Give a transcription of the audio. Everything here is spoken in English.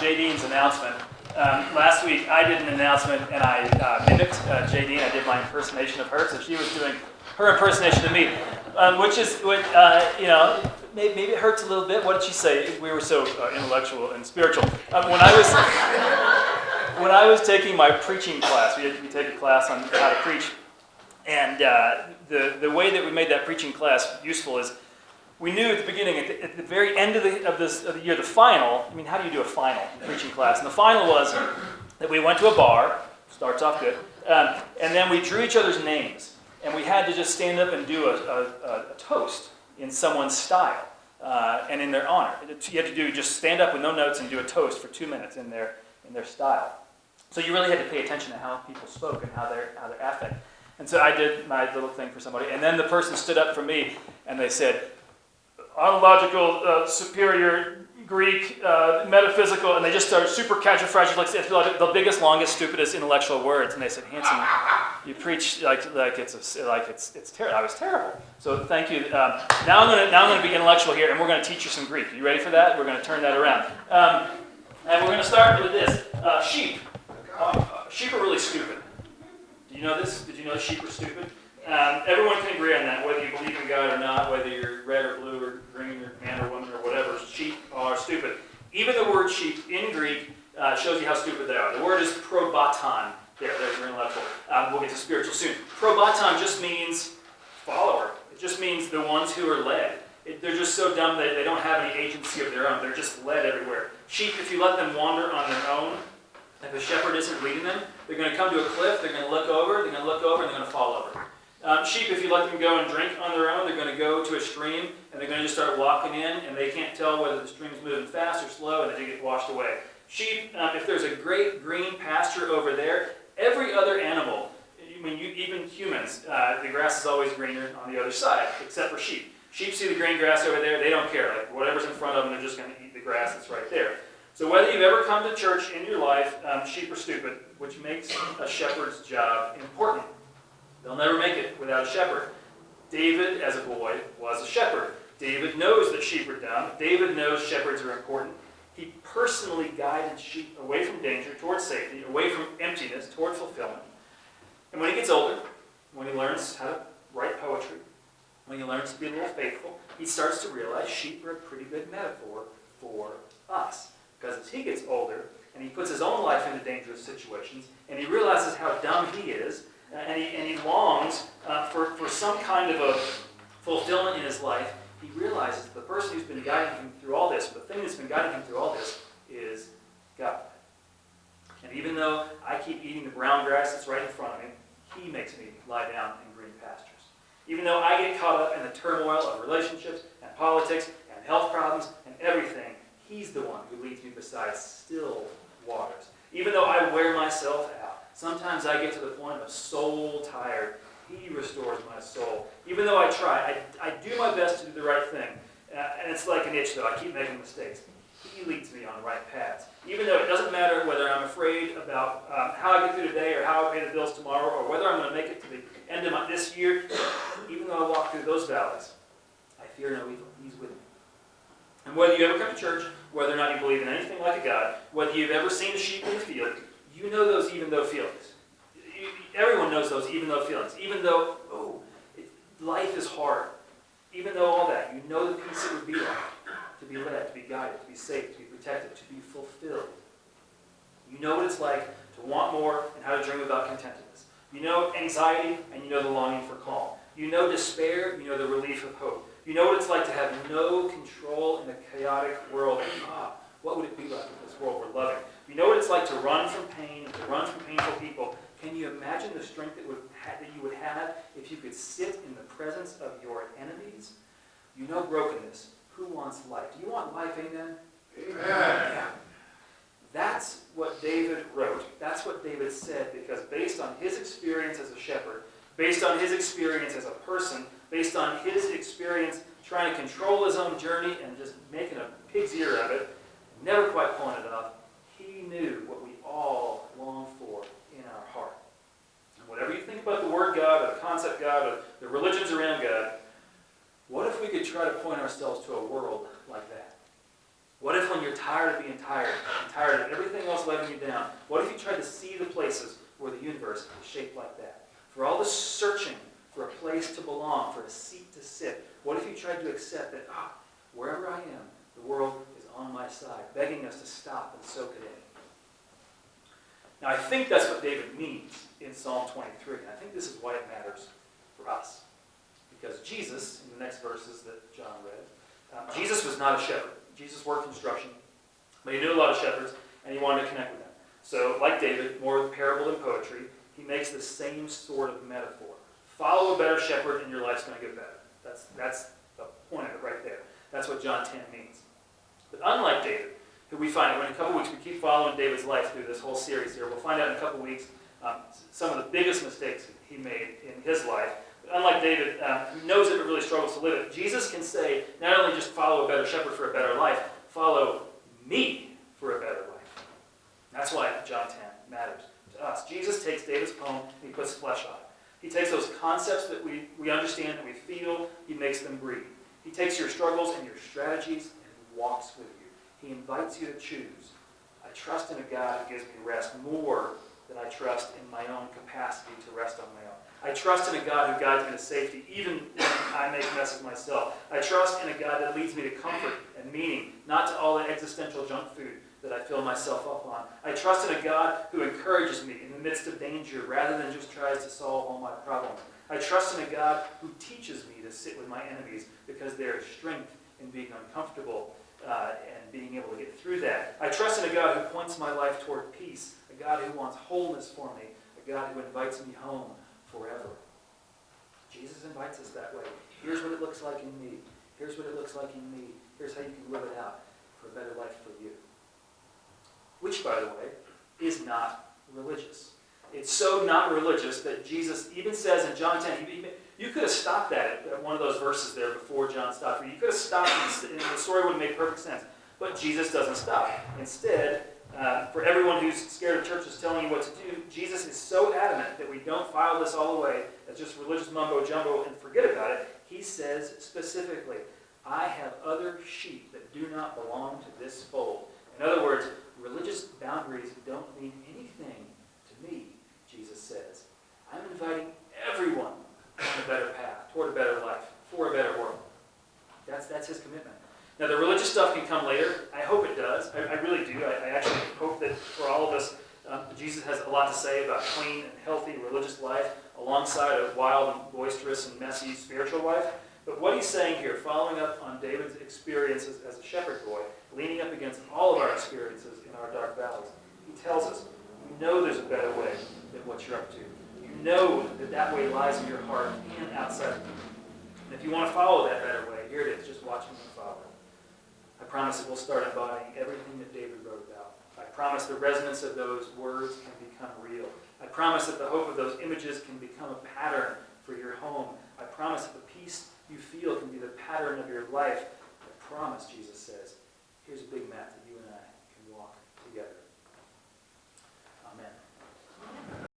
Jadine's announcement. Last week I did an announcement and I mimicked Jadine. I did my impersonation of her, so she was doing her impersonation of me, which is, maybe it hurts a little bit. What did she say? We were so intellectual and spiritual. When I was taking my preaching class, we take a class on how to preach, and the way that we made that preaching class useful is we knew at the beginning, at the very end of the year, the final. I mean, how do you do a final preaching class? And the final was that we went to a bar. Starts off good, and then we drew each other's names, and we had to just stand up and do a toast in someone's style and in their honor. You had to just stand up with no notes and do a toast for 2 minutes in their style. So you really had to pay attention to how people spoke and how their affect. And so I did my little thing for somebody, and then the person stood up for me, and they said, ontological, superior, Greek, metaphysical, and they just started super califragilistic, the biggest, longest, stupidest intellectual words. And they said, Hansen, you preach like it's terrible. I was terrible. So thank you. Now I'm going to be intellectual here, and we're going to teach you some Greek. You ready for that? We're going to turn that around. And we're going to start with this. Sheep. Sheep are really stupid. Do you know this? Did you know sheep are stupid? Everyone can agree on that, whether you believe in God or not, whether you're red or blue or green or man or woman or whatever. Sheep are stupid. Even the word sheep in Greek shows you how stupid they are. The word is probaton. There's your intellectual. We'll get to spiritual soon. Probaton just means follower. It just means the ones who are led. They're just so dumb that they don't have any agency of their own. They're just led everywhere. Sheep, if you let them wander on their own, if a shepherd isn't leading them, they're going to come to a cliff, they're going to look over, and they're going to fall over. Sheep, if you let them go and drink on their own, they're going to go to a stream, and they're going to just start walking in, and they can't tell whether the stream's moving fast or slow, and they get washed away. Sheep, if there's a great green pasture over there, every other animal, even humans, the grass is always greener on the other side, except for sheep. Sheep see the green grass over there, they don't care. Like whatever's in front of them, they're just going to eat the grass that's right there. So whether you've ever come to church in your life, sheep are stupid, which makes a shepherd's job important. They'll never make it without a shepherd. David, as a boy, was a shepherd. David knows that sheep are dumb. David knows shepherds are important. He personally guided sheep away from danger, towards safety, away from emptiness, toward fulfillment. And when he gets older, when he learns how to write poetry, when he learns to be a little faithful, he starts to realize sheep are a pretty good metaphor for us. Because as he gets older, and he puts his own life into dangerous situations, and he realizes how dumb he is, and he longs for some kind of a fulfillment in his life, he realizes the person who's been guiding him through all this, the thing that's been guiding him through all this, is God. And even though I keep eating the brown grass that's right in front of me, he makes me lie down in green pastures. Even though I get caught up in the turmoil of relationships and politics and health problems and everything, he's the one who leads me beside still waters. Even though I wear myself out, sometimes I get to the point of soul tired. He restores my soul. Even though I try, I do my best to do the right thing. And it's like an itch, though. I keep making mistakes. He leads me on the right paths. Even though it doesn't matter whether I'm afraid about how I get through today or how I pay the bills tomorrow or whether I'm going to make it to the end of this year, even though I walk through those valleys, I fear no evil. He's with me. And whether you ever come to church, whether or not you believe in anything like a God, whether you've ever seen a sheep in the field, you know those even though feelings. Everyone knows those even though feelings. Even though, life is hard. Even though all that, you know the peace it would be like to be led, to be guided, to be safe, to be protected, to be fulfilled. You know what it's like to want more and how to dream about contentedness. You know anxiety and you know the longing for calm. You know despair, you know the relief of hope. You know what it's like to have no control in a chaotic world. And, what would it be like in this world we're loving? You know what it's like to run from pain, to run from painful people. Can you imagine the strength that you would have if you could sit in the presence of your enemies? You know brokenness. Who wants life? Do you want life, amen? Amen. Yeah. That's what David wrote. That's what David said, because based on his experience as a shepherd, based on his experience as a person, based on his experience trying to control his own journey and just making a pig's ear of it, never quite pulling it off, he knew what we all long for in our heart. And whatever you think about the word God or the concept God or the religions around God, what if we could try to point ourselves to a world like that? What if when you're tired of being tired, and tired of everything else letting you down, what if you tried to see the places where the universe is shaped like that? For all the searching for a place to belong, for a seat to sit, what if you tried to accept that, wherever I am, the world is on my side, begging us to stop and soak it in? Now, I think that's what David means in Psalm 23, and I think this is why it matters for us. Because Jesus, in the next verses that John read, Jesus was not a shepherd. Jesus worked construction, but he knew a lot of shepherds, and he wanted to connect with them. So, like David, more parable than poetry, he makes the same sort of metaphor. Follow a better shepherd, and your life's going to get better. That's the point of it right there. That's what John 10 means. But unlike David, who we find out in a couple weeks, we keep following David's life through this whole series here. We'll find out in a couple weeks some of the biggest mistakes he made in his life. But unlike David, who knows it but really struggles to live it, Jesus can say, not only just follow a better shepherd for a better life, follow me for a better life. That's why John 10 matters to us. Jesus takes David's poem and he puts flesh on it. He takes those concepts that we understand, that we feel, he makes them breathe. He takes your struggles and your strategies and he walks with you. He invites you to choose. I trust in a God who gives me rest more than I trust in my own capacity to rest on my own. I trust in a God who guides me to safety, even when I make messes myself. I trust in a God that leads me to comfort and meaning, not to all the existential junk food that I fill myself up on. I trust in a God who encourages me in the midst of danger rather than just tries to solve all my problems. I trust in a God who teaches me to sit with my enemies because there is strength in being uncomfortable and being able to get through that. I trust in a God who points my life toward peace, a God who wants wholeness for me, a God who invites me home forever. Jesus invites us that way. Here's what it looks like in me. Here's what it looks like in me. Here's how you can live it out for a better life for you. Which, by the way, is not religious. It's so not religious that Jesus even says in John 10, you could have stopped that at one of those verses there before John stopped for you. You could have stopped and the story would have made perfect sense. But Jesus doesn't stop. Instead, for everyone who's scared of churches telling you what to do, Jesus is so adamant that we don't file this all away as just religious mumbo-jumbo and forget about it. He says specifically, I have other sheep that do not belong to this fold. In other words, religious boundaries don't mean anything to me, Jesus says. I'm inviting everyone on a better path, toward a better life, for a better world. That's his commitment. Now, the religious stuff can come later. I hope it does. I really do. I actually hope that for all of us, Jesus has a lot to say about clean and healthy religious life alongside a wild and boisterous and messy spiritual life. But what he's saying here, following up on David's experiences as a shepherd boy, leaning up against all of our experiences in our dark valleys, he tells us, you know there's a better way than what you're up to. You know that way lies in your heart and outside of you. And if you want to follow that better way, here it is. Just watch me follow. I promise that we'll start embodying everything that David wrote about. I promise the resonance of those words can become real. I promise that the hope of those images can become a pattern for your home. I promise that the peace you feel can be the pattern of your life. I promise, Jesus says, here's a big map that you and I can walk together.